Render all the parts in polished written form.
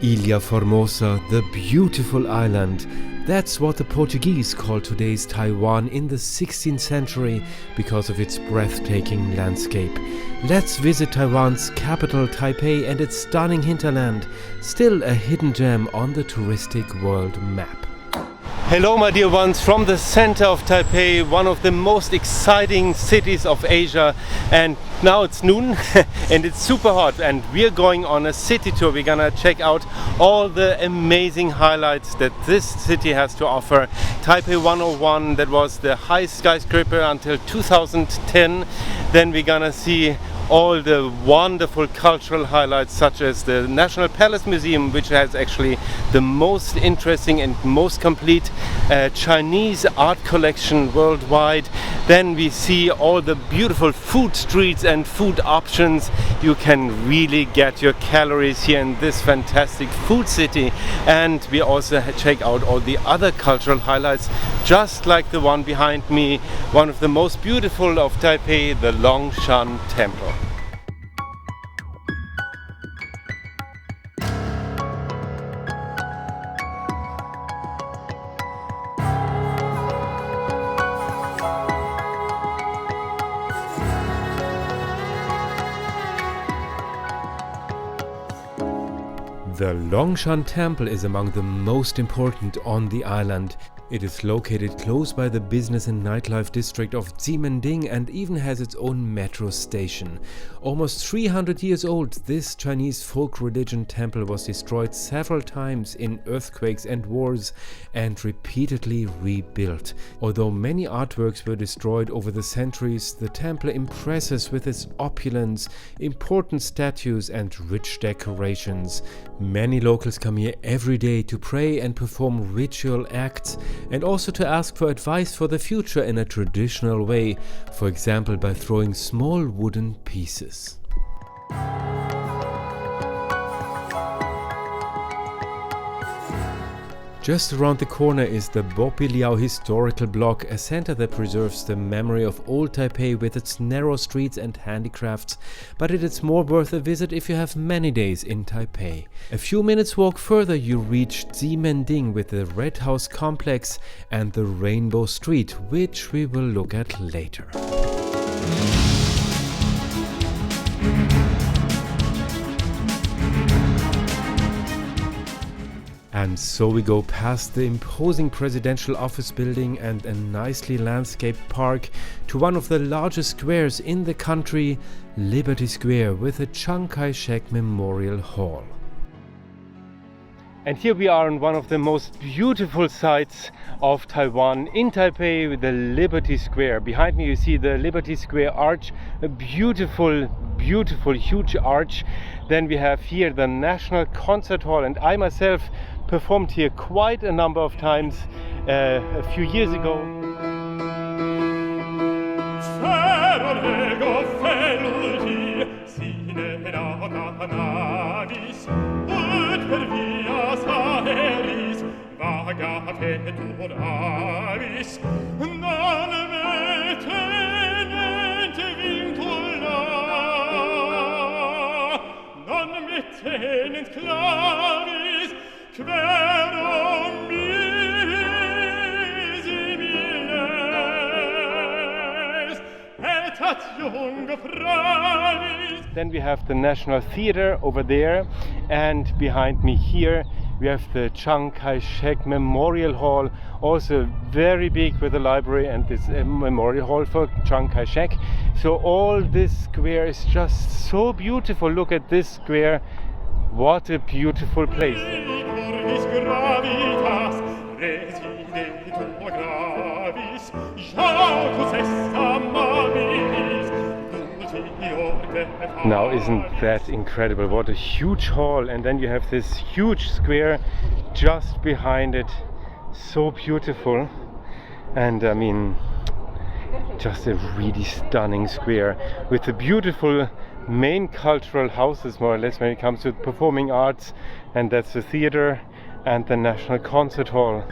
Ilha Formosa, the beautiful island. That's what the Portuguese called today's Taiwan in the 16th century because of its breathtaking landscape. Let's visit Taiwan's capital Taipei and its stunning hinterland, still a hidden gem on the touristic world map. Hello my dear ones, from the center of Taipei, one of the most exciting cities of Asia, and now it's noon and it's super hot and we're going on a city tour. We're gonna check out all the amazing highlights that this city has to offer. Taipei 101, that was the highest skyscraper until 2010. Then we're gonna see all the wonderful cultural highlights such as the National Palace Museum, which has actually the most interesting and most complete Chinese art collection worldwide. Then we see all the beautiful food streets and food options. You can really get your calories here in this fantastic food city. And we also check out all the other cultural highlights, just like the one behind me, one of the most beautiful of Taipei, the Longshan Temple. The Longshan Temple is among the most important on the island. It is located close by the business and nightlife district of Ximending and even has its own metro station. Almost 300 years old, this Chinese folk religion temple was destroyed several times in earthquakes and wars and repeatedly rebuilt. Although many artworks were destroyed over the centuries, the temple impresses with its opulence, important statues and rich decorations. Many locals come here every day to pray and perform ritual acts, and also to ask for advice for the future in a traditional way, for example by throwing small wooden pieces. Just around the corner is the Bopiliao Historical Block, a center that preserves the memory of old Taipei with its narrow streets and handicrafts, but it is more worth a visit if you have many days in Taipei. A few minutes walk further you reach Ximending with the Red House Complex and the Rainbow Street, which we will look at later. And so we go past the imposing presidential office building and a nicely landscaped park to one of the largest squares in the country, Liberty Square, with the Chiang Kai-shek Memorial Hall. And here we are on one of the most beautiful sites of Taiwan in Taipei, with the Liberty Square. Behind me you see the Liberty Square arch, a beautiful, huge arch. Then we have here the National Concert Hall, and I myself performed here quite a number of times a few years ago. Then we have the National Theater over there, and behind me here we have the Chiang Kai-shek Memorial Hall, also very big, with a library and this memorial hall for Chiang Kai-shek. So all this square is just so beautiful. Look at this square, what a beautiful place. Now isn't that incredible? What a huge hall, and then you have this huge square just behind it, so beautiful. And I mean, just a really stunning square with the beautiful main cultural houses, more or less, when it comes to performing arts, and that's the theater and the National Concert Hall.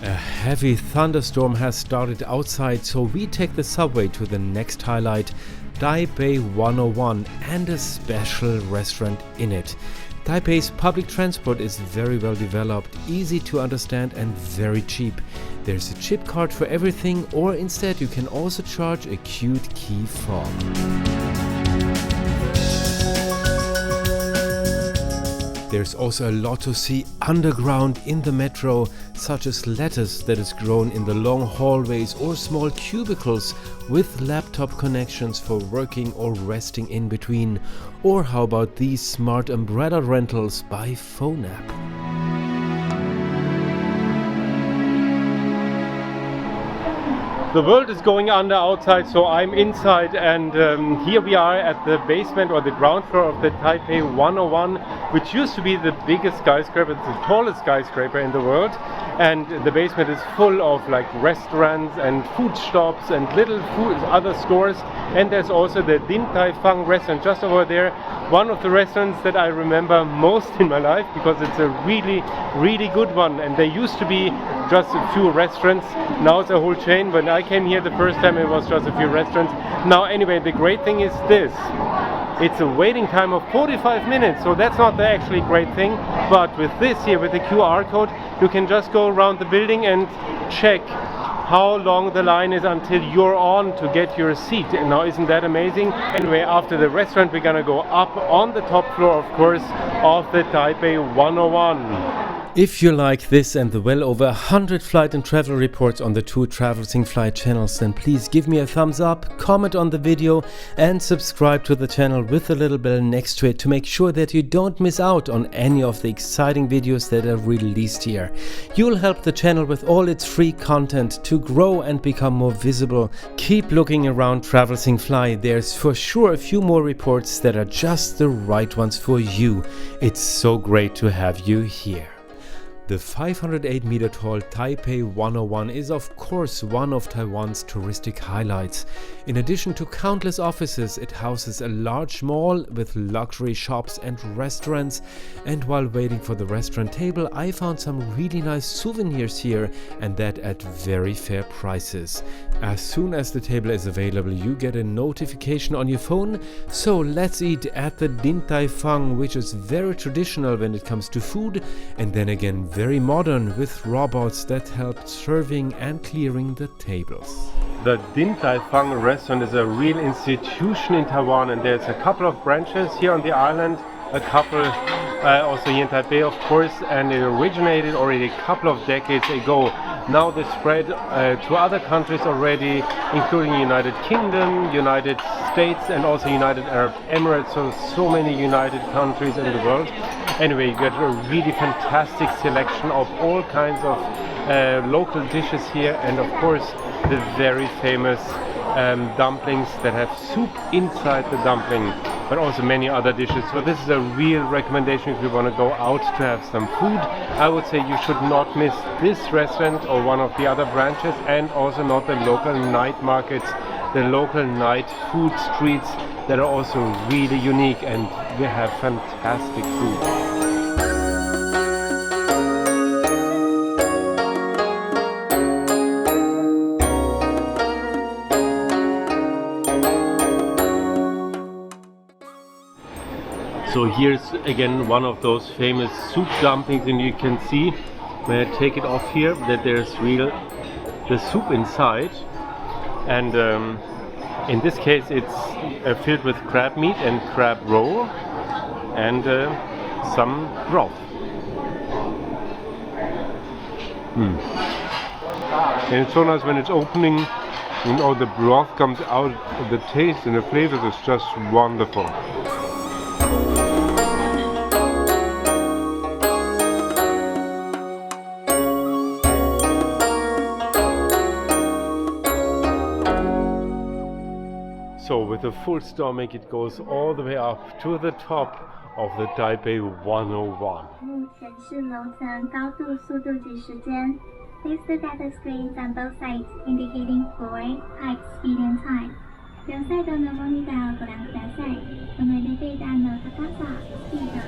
A heavy thunderstorm has started outside, so we take the subway to the next highlight, Taipei 101 and a special restaurant in it. Taipei's public transport is very well developed, easy to understand and very cheap. There's a chip card for everything, or instead you can also charge a cute key fob. There's also a lot to see underground in the metro, such as lettuce that is grown in the long hallways or small cubicles with laptop connections for working or resting in between. Or how about these smart umbrella rentals by phone app? The world is going under outside, so I'm inside, and here we are at the basement or the ground floor of the Taipei 101, which used to be the biggest skyscraper, it's the tallest skyscraper in the world, and the basement is full of like restaurants and food shops and little other stores, and there's also the Din Tai Fung restaurant just over there, one of the restaurants that I remember most in my life because it's a really good one, and there used to be just a few restaurants, now it's a whole chain. When I came here the first time it was just a few restaurants. Now anyway, the great thing is this, it's a waiting time of 45 minutes, so that's not the actually great thing, but with this here, with the QR code, you can just go around the building and check how long the line is until you're on to get your seat. And now isn't that amazing? Anyway, after the restaurant we're gonna go up on the top floor, of course, of the Taipei 101. If you like this and the well over 100 flight and travel reports on the two Traversing Flight channels, then please give me a thumbs up, comment on the video and subscribe to the channel with the little bell next to it to make sure that you don't miss out on any of the exciting videos that are released here. You'll help the channel with all its free content to grow and become more visible. Keep looking around Traversing Fly, there's for sure a few more reports that are just the right ones for you. It's so great to have you here. The 508-meter tall Taipei 101 is of course one of Taiwan's touristic highlights. In addition to countless offices, it houses a large mall with luxury shops and restaurants. And while waiting for the restaurant table, I found some really nice souvenirs here, and that at very fair prices. As soon as the table is available, you get a notification on your phone. So let's eat at the Din Tai Fung, which is very traditional when it comes to food, and then again very modern with robots that help serving and clearing the tables. The Din Tai Fung restaurant is a real institution in Taiwan, and there's a couple of branches here on the island, a couple also here in Taipei of course, and it originated already a couple of decades ago. Now they spread to other countries already, including United Kingdom, United States and also United Arab Emirates, so many united countries in the world. Anyway, you get a really fantastic selection of all kinds of local dishes here, and of course the very famous dumplings that have soup inside the dumpling, but also many other dishes. So this is a real recommendation if you want to go out to have some food. I would say you should not miss this restaurant or one of the other branches, and also not the local night markets, the local night food streets that are also really unique, and they have fantastic food. So here's again one of those famous soup dumplings, and you can see when I take it off here that there's the soup inside, and in this case it's filled with crab meat and crab roe and some broth. And it's so nice when it's opening and all the broth comes out, the taste and the flavors is just wonderful. So with a full stomach it goes all the way up to the top of the Taipei 101. Please look at the screens on both sides indicating floor, height, speed and time. 両サイドのモニターをご覧ください。このエレベーターの高さ、スピード、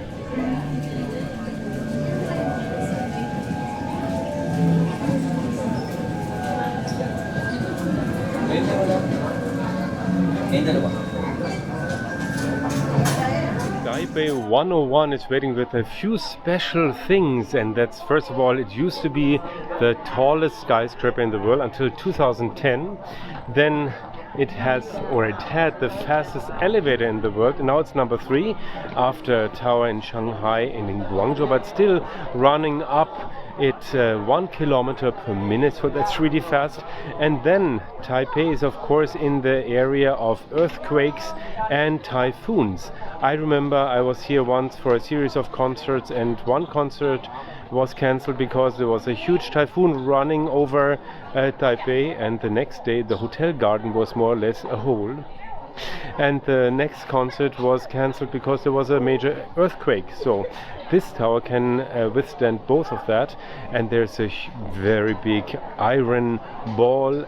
Entender Taipei 101 is waiting with a few special things, and that's, first of all, it used to be the tallest skyscraper in the world until 2010. Then it had the fastest elevator in the world, and now it's number 3 after tower in Shanghai and in Guangzhou, but still running up at 1 kilometer per minute, so that's really fast. And then Taipei is of course in the area of earthquakes and typhoons. I remember I was here once for a series of concerts, and one concert was cancelled because there was a huge typhoon running over Taipei, and the next day the hotel garden was more or less a hole. And the next concert was cancelled because there was a major earthquake. So this tower can withstand both of that, and there's a very big iron ball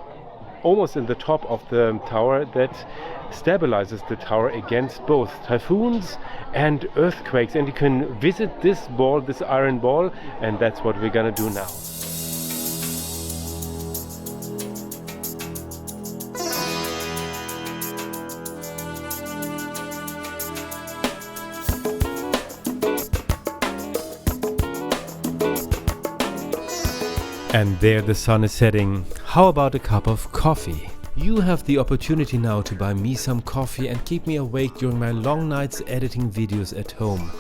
almost in the top of the tower that stabilizes the tower against both typhoons and earthquakes. And you can visit this ball, this iron ball, and that's what we're gonna do now. And there the sun is setting. How about a cup of coffee? You have the opportunity now to buy me some coffee and keep me awake during my long nights editing videos at home.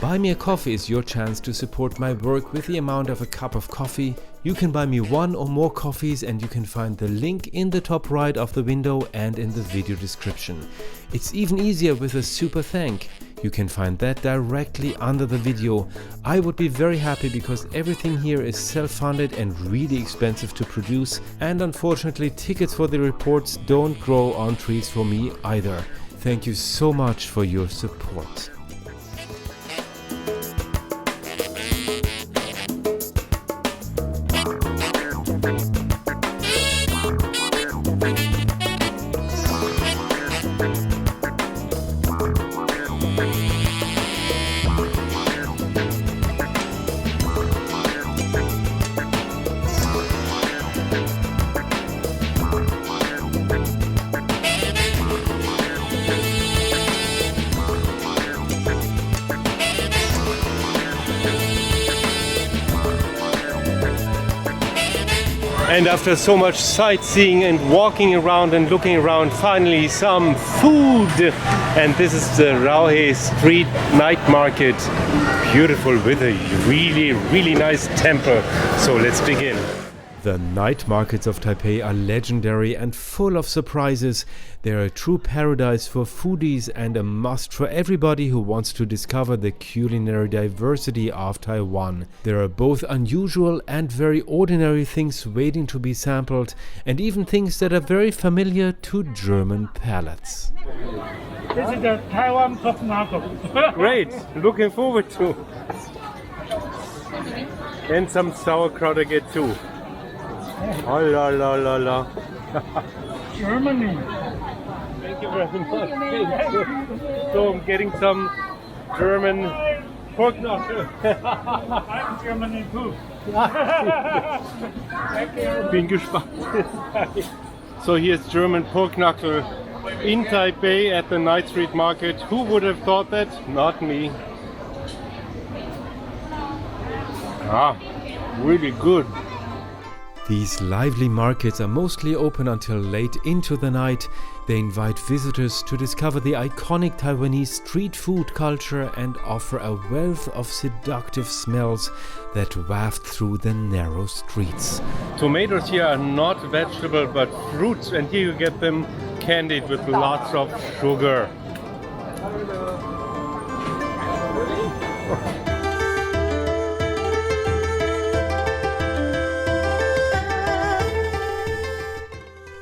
Buy Me a Coffee is your chance to support my work with the amount of a cup of coffee. You can buy me 1 or more coffees, and you can find the link in the top right of the window and in the video description. It's even easier with a super thank. You can find that directly under the video. I would be very happy because everything here is self-funded and really expensive to produce, and unfortunately tickets for the reports don't grow on trees for me either. Thank you so much for your support. And after so much sightseeing and walking around and looking around, finally some food. And this is the Rauhe Street Night Market. Beautiful with a really nice temple. So let's begin. The night markets of Taipei are legendary and full of surprises. They're a true paradise for foodies and a must for everybody who wants to discover the culinary diversity of Taiwan. There are both unusual and very ordinary things waiting to be sampled, and even things that are very familiar to German palates. This is the Taiwan pork knuckle. Great, looking forward to. And some sauerkraut I get too. Oh la la la la. Germany. Thank you very much. So I'm getting some German pork knuckle. I'm Germany too. Bin gespannt. So here's German pork knuckle in Taipei at the night street market. Who would have thought that? Not me. Ah, really good. These lively markets are mostly open until late into the night. They invite visitors to discover the iconic Taiwanese street food culture and offer a wealth of seductive smells that waft through the narrow streets. Tomatoes here are not vegetable but fruits, and here you get them candied with lots of sugar.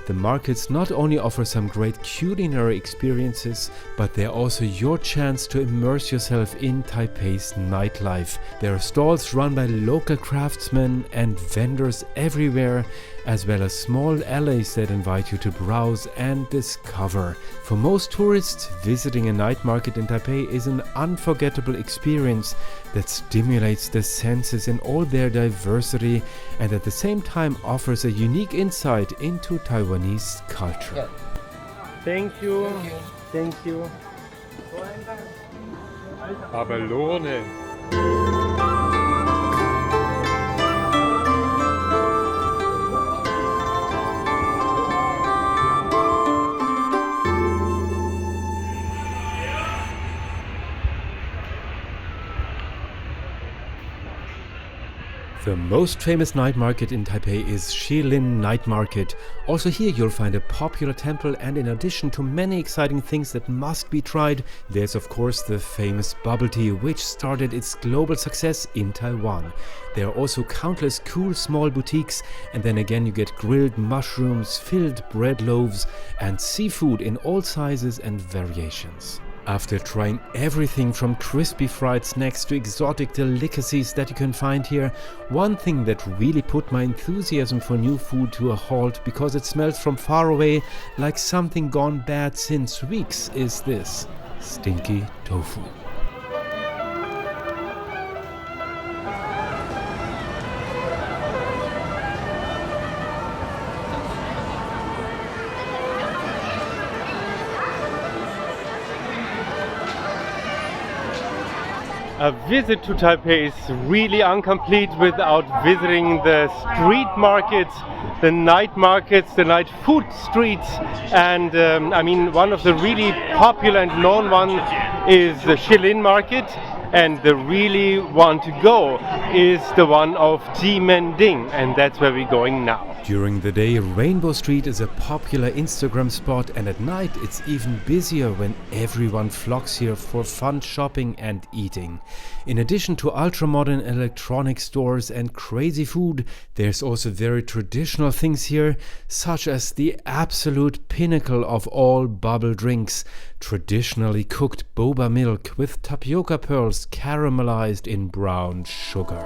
The markets not only offer some great culinary experiences, but they're also your chance to immerse yourself in Taipei's nightlife. There are stalls run by local craftsmen and vendors everywhere, as well as small alleys that invite you to browse and discover. For most tourists, visiting a night market in Taipei is an unforgettable experience that stimulates the senses in all their diversity and at the same time offers a unique insight into Taiwanese culture. Yeah. Thank you. Thank you. Abalone. The most famous night market in Taipei is Shilin Night Market. Also here you'll find a popular temple, and in addition to many exciting things that must be tried, there's of course the famous bubble tea, which started its global success in Taiwan. There are also countless cool small boutiques, and then again you get grilled mushrooms, filled bread loaves and seafood in all sizes and variations. After trying everything from crispy fried snacks to exotic delicacies that you can find here, one thing that really put my enthusiasm for new food to a halt because it smells from far away like something gone bad since weeks is this stinky tofu. A visit to Taipei is really incomplete without visiting the street markets, the night markets, the night food streets, and I mean, one of the really popular and known one is the Shilin market, and the really one to go is the one of Jimending, and that's where we're going now. During the day, Rainbow Street is a popular Instagram spot, and at night it's even busier when everyone flocks here for fun shopping and eating. In addition to ultra-modern electronic stores and crazy food, there's also very traditional things here, such as the absolute pinnacle of all bubble drinks, traditionally cooked boba milk with tapioca pearls caramelized in brown sugar.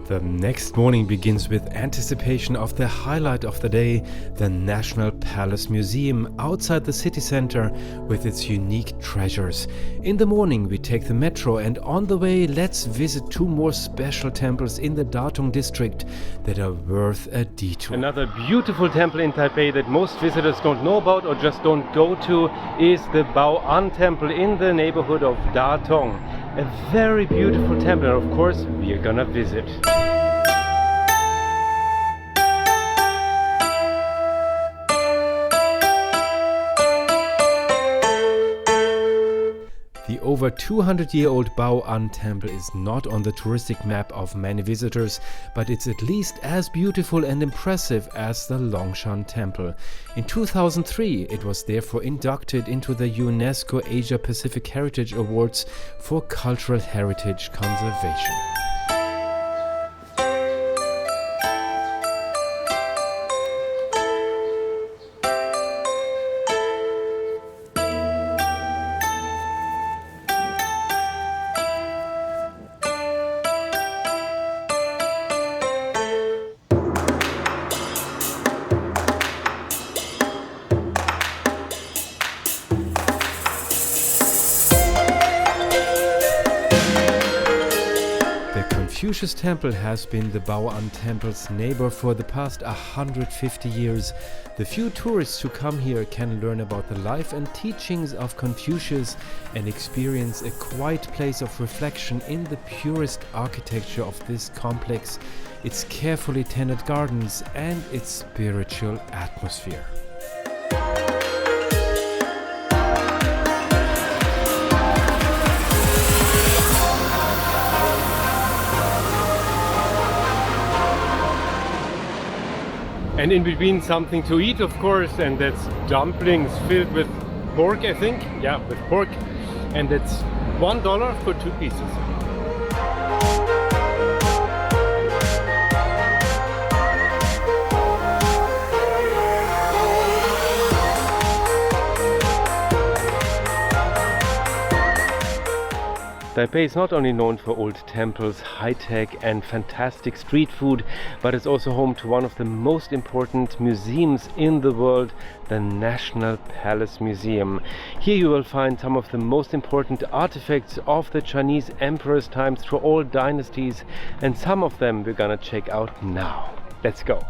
The next morning begins with anticipation of the highlight of the day, the National Palace Museum outside the city center with its unique treasures. In the morning we take the metro, and on the way let's visit two more special temples in the Datong district that are worth a detour. Another beautiful temple in Taipei that most visitors don't know about or just don't go to is the Bao'an temple in the neighborhood of Datong. A very beautiful temple, and of course we are gonna visit. The over 200-year-old Bao'an temple is not on the touristic map of many visitors, but it's at least as beautiful and impressive as the Longshan temple. In 2003, it was therefore inducted into the UNESCO Asia Pacific Heritage Awards for Cultural Heritage Conservation. Confucius Temple has been the Bao'an Temple's neighbor for the past 150 years. The few tourists who come here can learn about the life and teachings of Confucius and experience a quiet place of reflection in the purest architecture of this complex, its carefully tended gardens and its spiritual atmosphere. And in between something to eat, of course, and that's dumplings filled with pork, I think. Yeah, with pork. And that's $1 for 2 pieces. Taipei is not only known for old temples, high-tech and fantastic street food, but it's also home to one of the most important museums in the world, the National Palace Museum. Here you will find some of the most important artifacts of the Chinese emperor's times through all dynasties, and some of them we're gonna check out now. Let's go!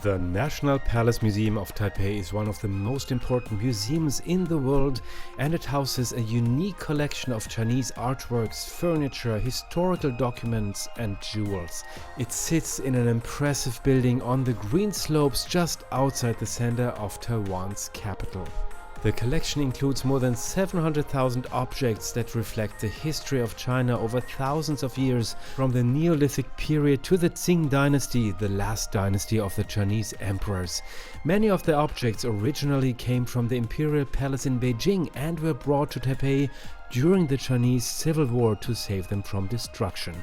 The National Palace Museum of Taipei is one of the most important museums in the world, and it houses a unique collection of Chinese artworks, furniture, historical documents and jewels. It sits in an impressive building on the green slopes just outside the center of Taiwan's capital. The collection includes more than 700,000 objects that reflect the history of China over thousands of years, from the Neolithic period to the Qing dynasty, the last dynasty of the Chinese emperors. Many of the objects originally came from the Imperial Palace in Beijing and were brought to Taipei during the Chinese Civil War to save them from destruction.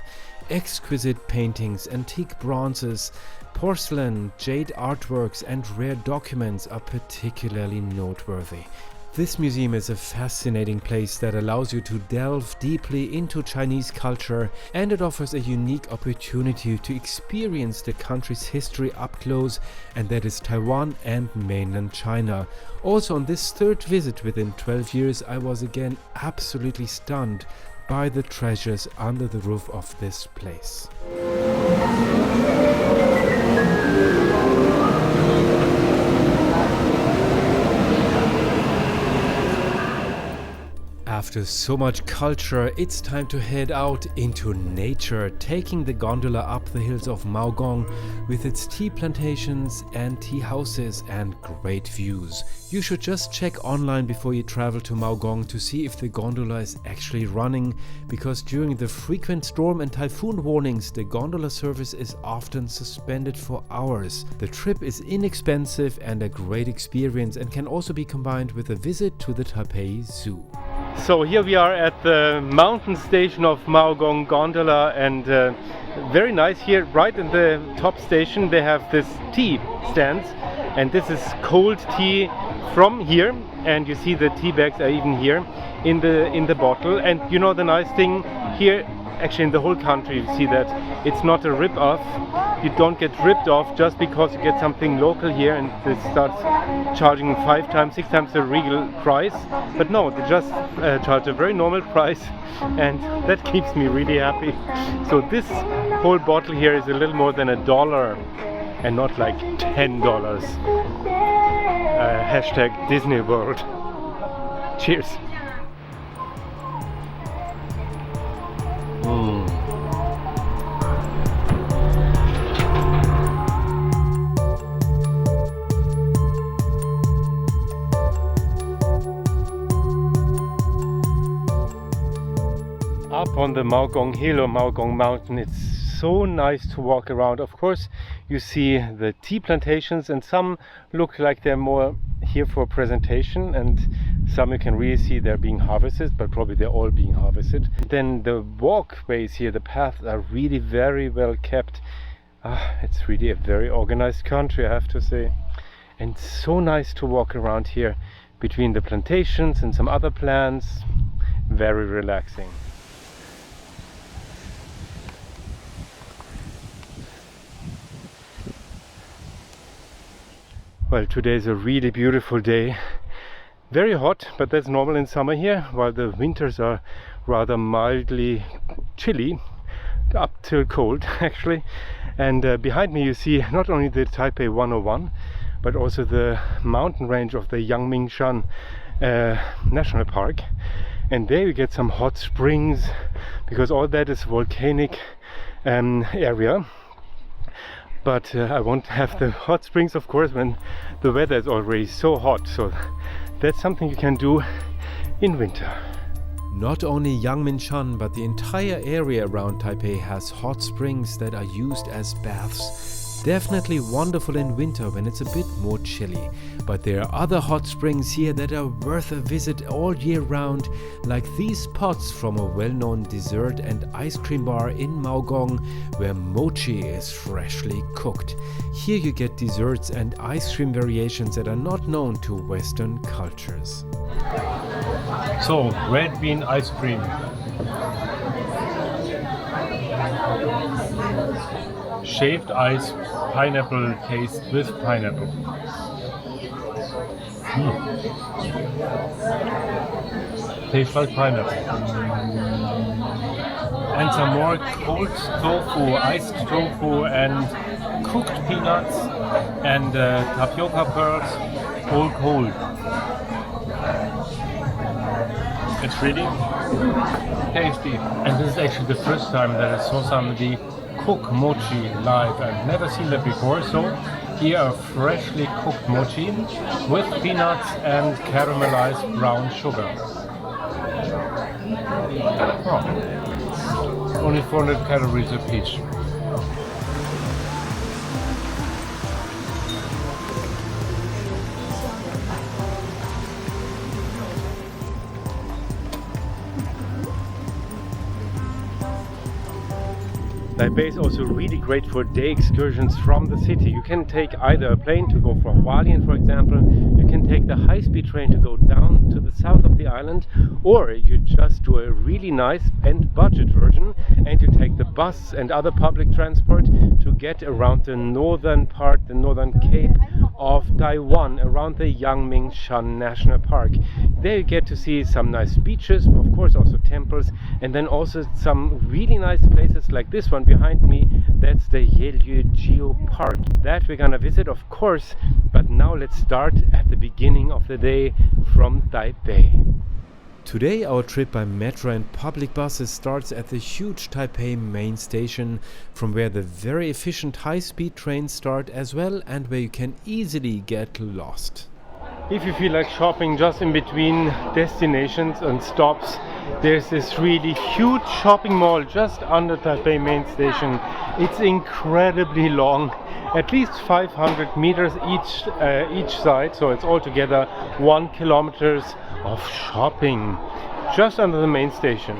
Exquisite paintings, antique bronzes, porcelain, jade artworks and rare documents are particularly noteworthy. This museum is a fascinating place that allows you to delve deeply into Chinese culture, and it offers a unique opportunity to experience the country's history up close, and that is Taiwan and mainland China. Also, on this third visit within 12 years, I was again absolutely stunned by the treasures under the roof of this place. After so much culture, it's time to head out into nature, taking the gondola up the hills of Maogong with its tea plantations and tea houses and great views. You should just check online before you travel to Maogong to see if the gondola is actually running, because during the frequent storm and typhoon warnings, the gondola service is often suspended for hours. The trip is inexpensive and a great experience, and can also be combined with a visit to the Taipei Zoo. So here we are at the mountain station of Maogong Gondola, and very nice here. Right in the top station they have this tea stands, and this is cold tea from here, and you see the tea bags are even here in the bottle. And you know, the nice thing here, actually in the whole country, you see that it's not a rip-off. You don't get ripped off just because you get something local here and they start charging 5 times, 6 times the real price. But no, they just charge a very normal price, and that keeps me really happy. So this whole bottle here is a little more than $1 and not like $10. Hashtag Disney World. Cheers. Up on the Maogong Hill or Maogong Mountain, it's so nice to walk around. Of course, you see the tea plantations, and some look like they're more here for presentation, and some you can really see they're being harvested, but probably they're all being harvested. Then the walkways here, the paths are really very well kept. It's really a very organized country, I have to say. And so nice to walk around here between the plantations and some other plants. Very relaxing. Well, today is a really beautiful day. Very hot, but that's normal in summer here, while the winters are rather mildly chilly, up till cold actually. And behind me you see not only the Taipei 101, but also the mountain range of the Yangmingshan National Park. And there you get some hot springs, because all that is volcanic area. But I won't have the hot springs, of course, when the weather is already so hot. So that's something you can do in winter. Not only Yangmingshan, but the entire area around Taipei has hot springs that are used as baths. Definitely wonderful in winter when it's a bit more chilly. But there are other hot springs here that are worth a visit all year round, like these spots from a well-known dessert and ice cream bar in Maogong, where mochi is freshly cooked. Here you get desserts and ice cream variations that are not known to Western cultures. So, red bean ice cream. Shaved ice pineapple taste with pineapple. Tastes like pineapple. And some more cold tofu, iced tofu, and cooked peanuts and tapioca pearls, all cold. It's really tasty. And this is actually the first time that I saw somebody cook mochi live. I've never seen that before. So here are freshly cooked mochi with peanuts and caramelized brown sugar. Oh. Only 400 calories a piece. Taipei is also really great for day excursions from the city. You can take either a plane to go for Hualien, for example. You can take the high-speed train to go down to the south of the island, or you just do a really nice and budget version and you take the bus and other public transport to get around the northern part, the northern cape of Taiwan, around the Yangmingshan National Park. There you get to see some nice beaches, of course also temples, and then also some really nice places like this one behind me. That's the Yelyu Park. That we're gonna visit, of course, but now let's start at the beginning of the day from Taipei. Today our trip by metro and public buses starts at the huge Taipei main station, from where the very efficient high-speed trains start as well, and where you can easily get lost. If you feel like shopping just in between destinations and stops, there's this really huge shopping mall just under Taipei main station. It's incredibly long, at least 500 meters each side, so it's altogether 1 kilometer of shopping just under the main station.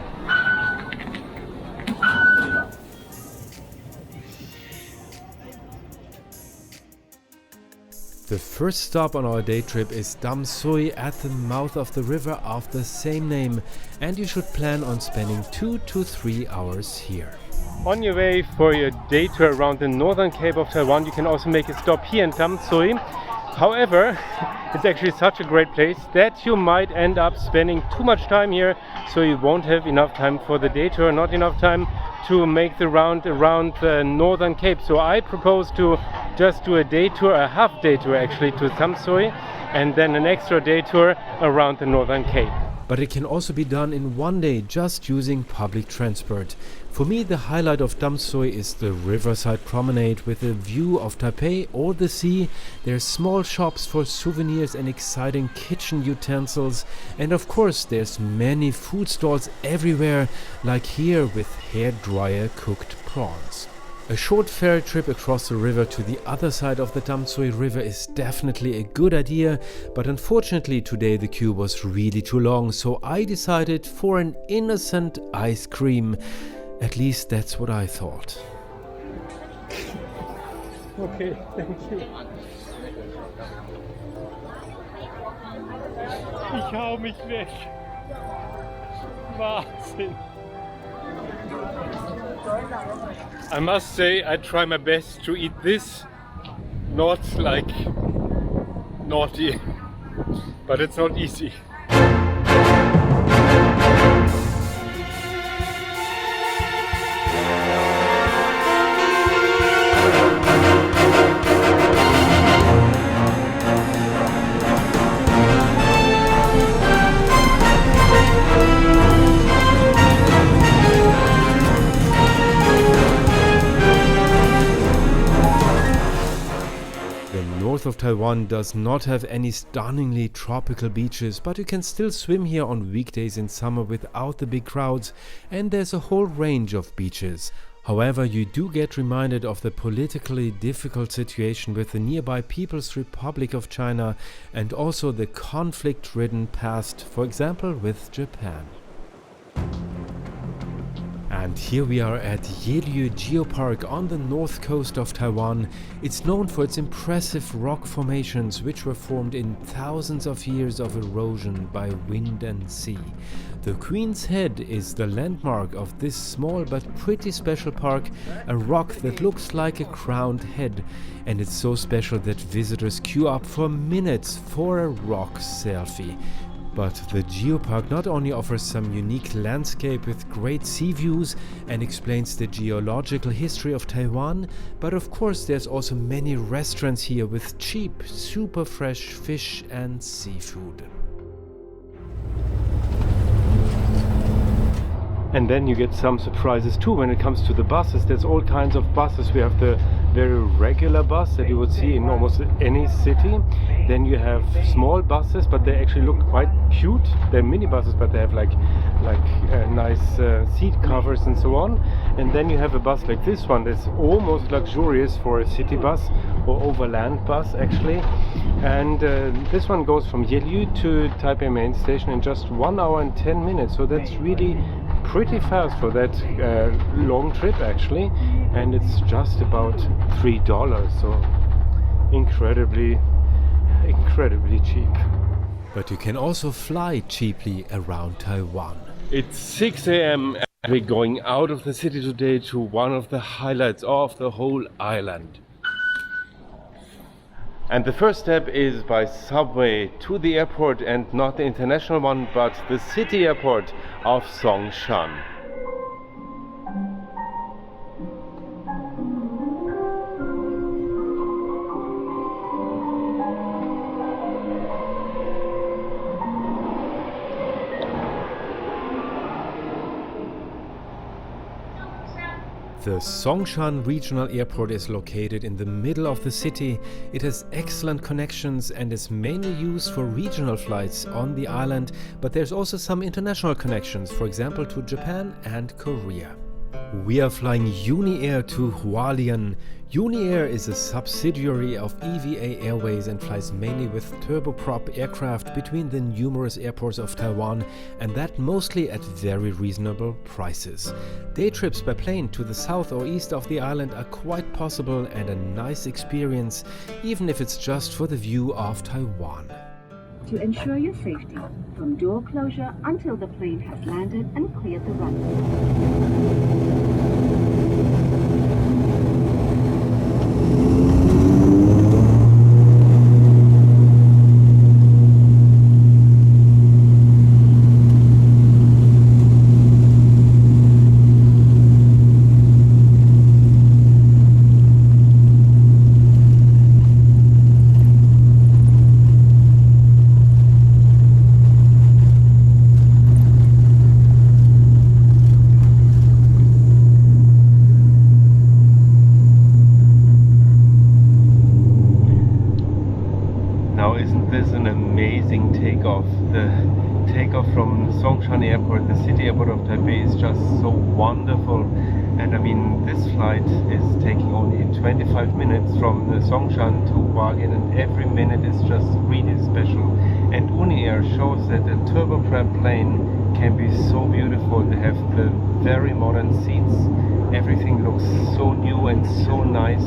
The first stop on our day trip is Dam Sui at the mouth of the river of the same name, and you should plan on spending 2 to 3 hours here. On your way for your day tour around the northern cape of Taiwan, you can also make a stop here in Dam Sui. However, it's actually such a great place that you might end up spending too much time here, so you won't have enough time for the day tour, not enough time to make the round around the northern cape. So I propose to just do a day tour, a half day tour actually, to Dam Sui, and then an extra day tour around the northern cape. But it can also be done in one day just using public transport. For me, the highlight of Dam Sui is the riverside promenade with a view of Taipei or the sea. There's small shops for souvenirs and exciting kitchen utensils, and of course there's many food stalls everywhere, like here with hairdryer cooked prawns. A short ferry trip across the river to the other side of the Dam Sui River is definitely a good idea, but unfortunately today the queue was really too long, so I decided for an innocent ice cream. At least that's what I thought. Okay, thank you. Ich hau mich weg. Wahnsinn. I must say, I try my best to eat this, not like naughty, but it's not easy. North of Taiwan does not have any stunningly tropical beaches, but you can still swim here on weekdays in summer without the big crowds, and there's a whole range of beaches. However, you do get reminded of the politically difficult situation with the nearby People's Republic of China and also the conflict-ridden past, for example with Japan. And here we are at Yelyu Geopark on the north coast of Taiwan. It's known for its impressive rock formations which were formed in thousands of years of erosion by wind and sea. The Queen's Head is the landmark of this small but pretty special park, a rock that looks like a crowned head, and it's so special that visitors queue up for minutes for a rock selfie. But the Geopark not only offers some unique landscape with great sea views and explains the geological history of Taiwan, but of course there's also many restaurants here with cheap, super fresh fish and seafood. And then you get some surprises too when it comes to the buses. There's all kinds of buses. We have the very regular bus that you would see in almost any city. Then you have small buses, but they actually look quite cute. They're mini buses, but they have like nice seat covers and so on. And then you have a bus like this one that's almost luxurious for a city bus or overland bus actually. And this one goes from Yelyu to Taipei main station in just 1 hour and 10 minutes. So that's really pretty fast for that long trip actually, and it's just about $3, so incredibly cheap. But you can also fly cheaply around Taiwan. It's 6 a.m. and we're going out of the city today to one of the highlights of the whole island. And the first step is by subway to the airport, and not the international one, but the city airport of Songshan. The Songshan Regional Airport is located in the middle of the city. It has excellent connections and is mainly used for regional flights on the island, but there's also some international connections, for example to Japan and Korea. We are flying Uni-Air to Hualien. Uni-Air is a subsidiary of EVA Airways and flies mainly with turboprop aircraft between the numerous airports of Taiwan, and that mostly at very reasonable prices. Day trips by plane to the south or east of the island are quite possible and a nice experience, even if it's just for the view of Taiwan. To ensure your safety, from door closure until the plane has landed and cleared the runway. Songshan Airport, the city airport of Taipei, is just so wonderful. And I mean, this flight is taking only 25 minutes from the Songshan to Hualien, and every minute is just really special. And Uni-Air shows that a turboprop plane can be so beautiful. They have the very modern seats. Everything looks so new and so nice.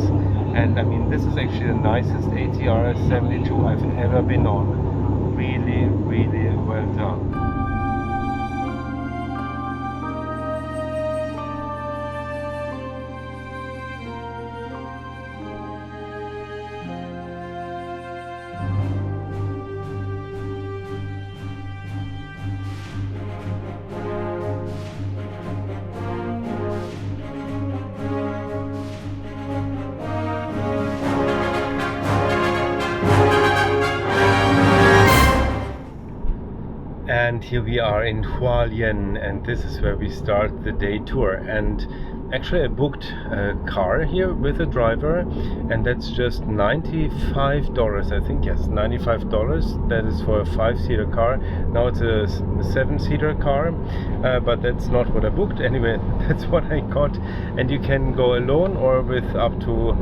And I mean, this is actually the nicest ATR 72 I've ever been on. Really, really well done. And here we are in Hualien, and this is where we start the day tour. And actually I booked a car here with a driver, and that's just $95, I think. Yes, $95. That is for a 5-seater car. Now it's a 7-seater car, but that's not what I booked. Anyway, that's what I got. And you can go alone or with up to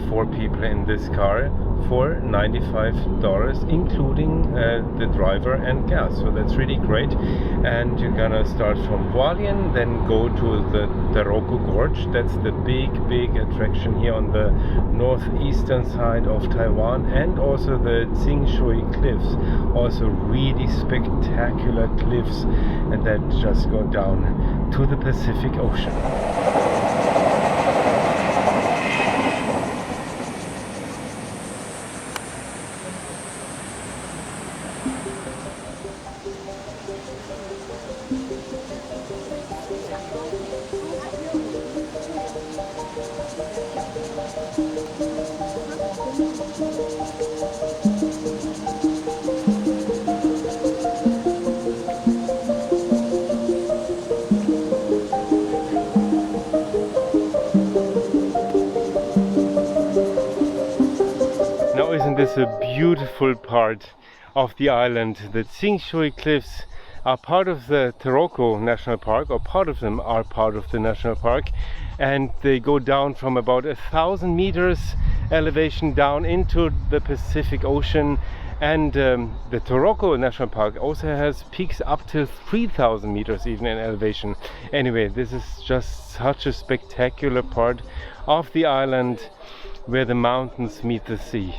4 people in this car for $95, including the driver and gas. So that's really great. And you're gonna start from Hualien, then go to the Taroko Gorge. That's the big attraction here on the northeastern side of Taiwan, and also the Tsingshui Cliffs, also really spectacular cliffs, and that just go down to the Pacific Ocean. Isn't this a beautiful part of the island? The Tsingshui Cliffs are part of the Taroko National Park, or part of them are part of the national park, and they go down from about 1,000 meters elevation down into the Pacific Ocean. And the Taroko National Park also has peaks up till 3,000 meters even in elevation. Anyway, this is just such a spectacular part of the island where the mountains meet the sea.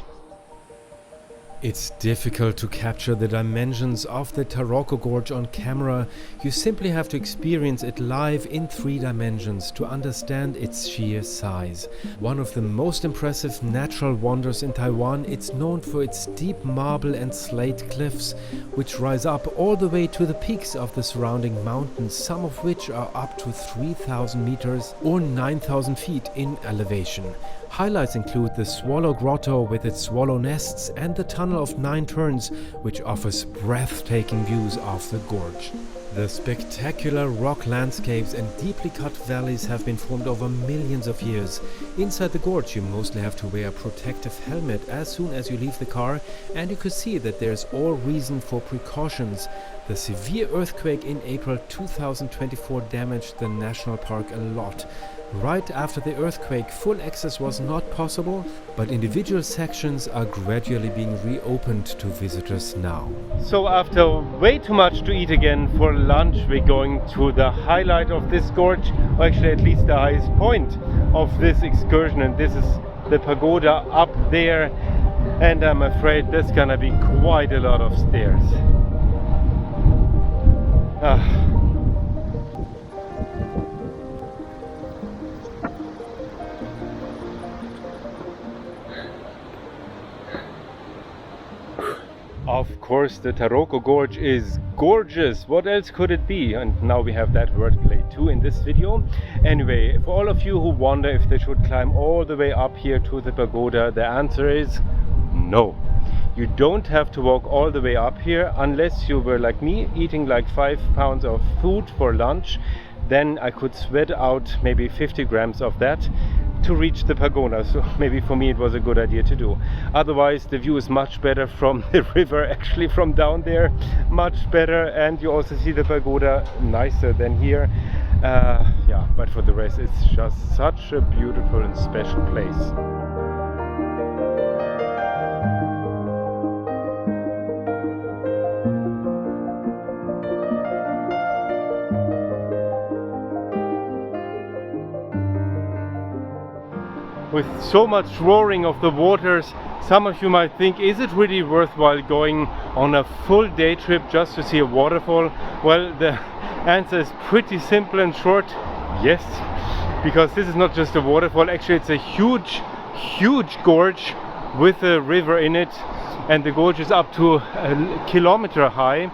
It's difficult to capture the dimensions of the Taroko Gorge on camera. You simply have to experience it live in 3 dimensions to understand its sheer size. One of the most impressive natural wonders in Taiwan, it's known for its deep marble and slate cliffs, which rise up all the way to the peaks of the surrounding mountains, some of which are up to 3,000 meters or 9,000 feet in elevation. Highlights include the Swallow Grotto with its swallow nests and the Tunnel of 9 Turns, which offers breathtaking views of the gorge. The spectacular rock landscapes and deeply cut valleys have been formed over millions of years. Inside the gorge you mostly have to wear a protective helmet as soon as you leave the car, and you could see that there's all reason for precautions. The severe earthquake in April 2024 damaged the national park a lot. Right after the earthquake, full access was not possible, but individual sections are gradually being reopened to visitors now. So after way too much to eat again for lunch, we're going to the highlight of this gorge, or actually at least the highest point of this excursion, and this is the pagoda up there, and I'm afraid there's gonna be quite a lot of stairs. Of course, the Taroko Gorge is gorgeous. What else could it be? And now we have that wordplay too in this video. Anyway, for all of you who wonder if they should climb all the way up here to the pagoda, the answer is no. You don't have to walk all the way up here unless you were like me, eating like 5 pounds of food for lunch. Then I could sweat out maybe 50 grams of that to reach the pagoda, so maybe for me it was a good idea to do. Otherwise the view is much better from the river, actually from down there, much better, and you also see the pagoda nicer than here. Yeah, but for the rest it's just such a beautiful and special place. With so much roaring of the waters, some of you might think, is it really worthwhile going on a full day trip just to see a waterfall? Well, the answer is pretty simple and short, yes, because this is not just a waterfall, actually it's a huge gorge with a river in it, and the gorge is up to a kilometer high,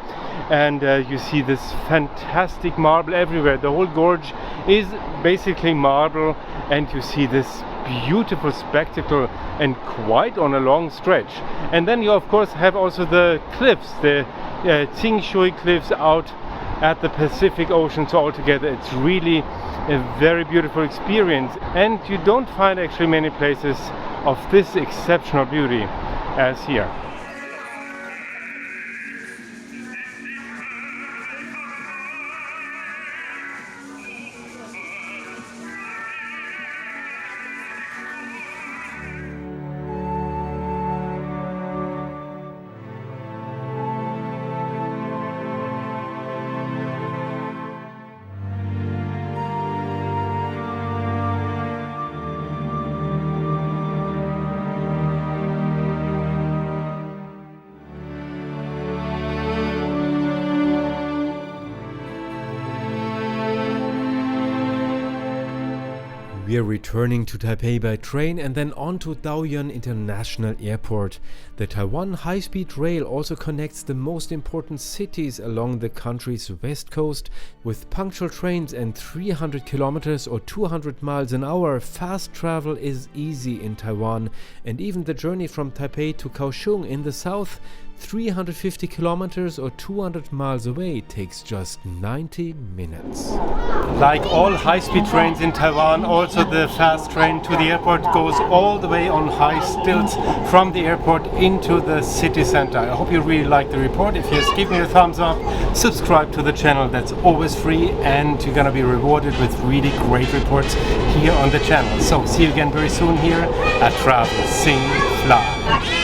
and you see this fantastic marble everywhere. The whole gorge is basically marble, and you see this beautiful spectacle, and quite on a long stretch. And then you of course have also the cliffs, the Tsingshui Cliffs out at the Pacific Ocean. So altogether it's really a very beautiful experience, and you don't find actually many places of this exceptional beauty as here. We are returning to Taipei by train and then on to Taoyuan International Airport. The Taiwan high-speed rail also connects the most important cities along the country's west coast. With punctual trains and 300 kilometers or 200 miles an hour, fast travel is easy in Taiwan, and even the journey from Taipei to Kaohsiung in the south, 350 kilometers or 200 miles away, takes just 90 minutes. Like all high-speed trains in Taiwan, also the fast train to the airport goes all the way on high stilts from the airport into the city center. I hope you really like the report. If yes, give me a thumbs up, subscribe to the channel, that's always free, and you're gonna be rewarded with really great reports here on the channel. So see you again very soon here at Travel, Sing, Fly.